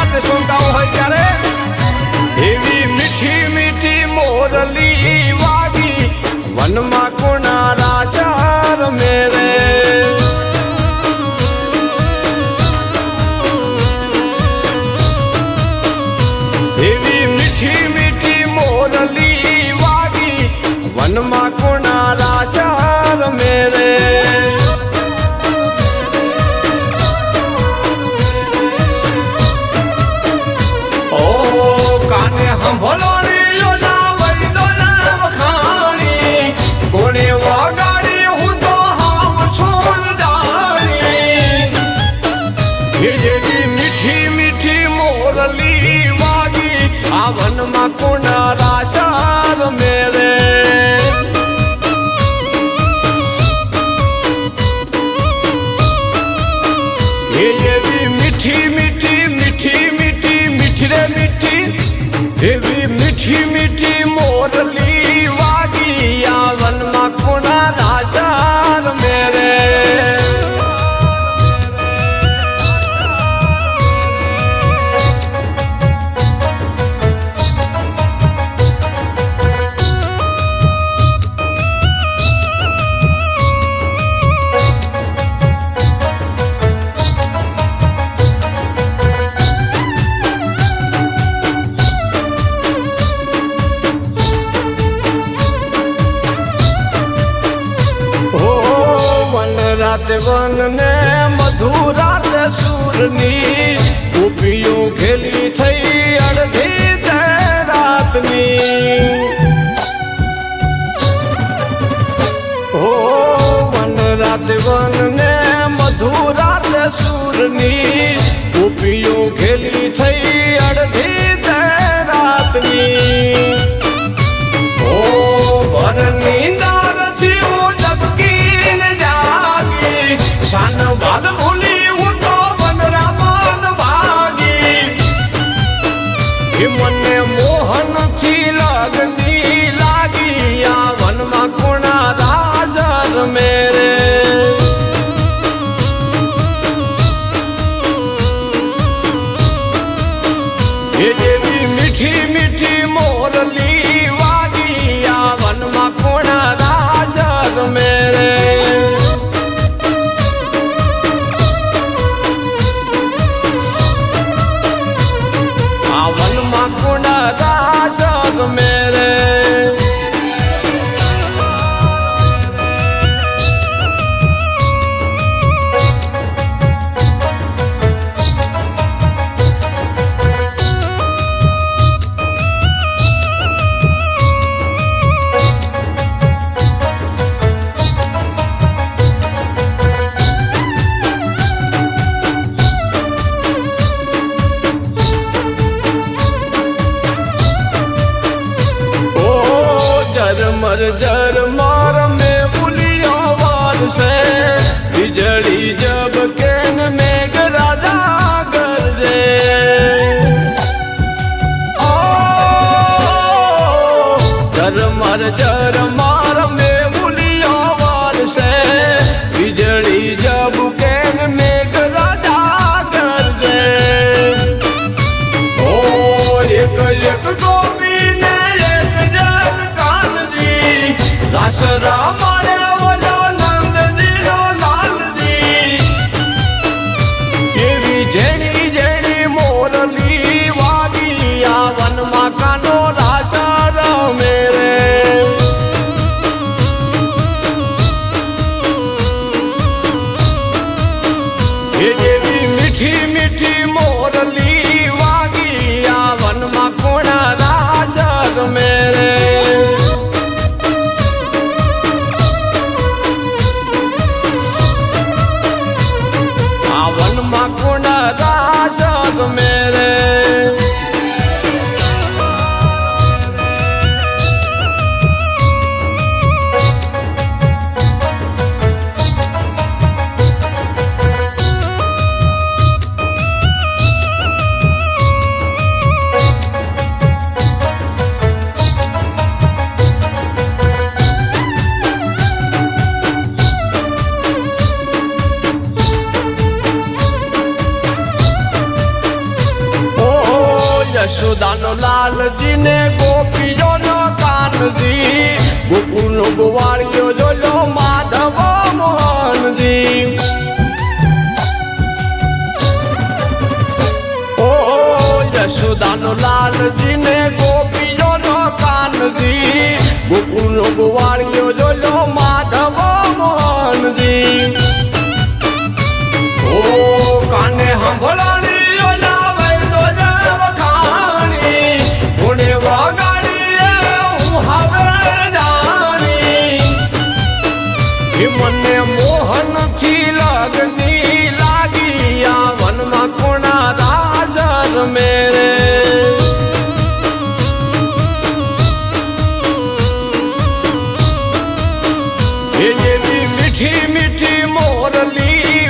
આપણે સુનતા હોય ત્યારે એવી મીઠી મીઠી મોરલી વાગી વનમાં કોના રાજા રમે રે એવી મીઠી મીઠી મોરલી વાગી વનમાં કોના રાજા રમે રે કાને હંભળોણી યોના વૈદો નામ ખાણી કોને વગાડી હું તો હાવ છોડ ડાણી જેવી મીઠી મીઠી મોરલી વાગી આ વનમાં કોના રાજા રમે રે એવી મીઠી મીઠી મીઠી મીઠી મીઠી રે મીઠી એવી મીઠી મીઠી મોરલી વાગી આ વનમાં કોના રાજા રમે રે રાત વન ને મધુરાત સૂરની ગોપીઓ ઘેલી થઈ અડધી રાતની હો વન રાત વન ને મધુરાત સૂરની ગોપીઓ ઘેલી થઈ અડધી રાતની હો ભરની શાન બાદ ભૂલી હું તો વનરામન ભાગી એ મને મોહન થી લગની લાગી આ વનમાં કોણા રાજા રમે રે એ જેવી મીઠી મીઠી મોરલી વાગી આ વનમાં કોણા રાજા રમે રે વનમાં કોના રાજા રમે રે झरमर झरमर में बुलिया वार से बिजली जब केन मेघ राजा गरजे झरमर झरमर में बुलिया वार से बिजली जब केन मेघ राजा गरजे ओ एक एक गोपी ने एक जग रासरा मारे ओलो नंद दिलो लाल दी एवी जेनी जेनी मोरली वागी आ वनमा कानो राजा रमे रे યશોદાનો લાલજીને ગોપીઓનો કાનજી, ગોકુળનો ગોવાળિયો જોજો માધવ મોહનજી. ઓ યશોદાનો લાલજીને ગોપીઓનો કાનજી, ગોકુળનો ગોવાળિયો જોજો માધવ મોહનજી. ઓ કાને સાંભળાણી ઓલાવે તો વખાણી, કોને વગાડીએ હું હવે જાણી. એ મને મોહનથી લગની લાગી, આ વનમાં કોણા રાજ મેરે. એ જેવી મીઠી મીઠી મોરલી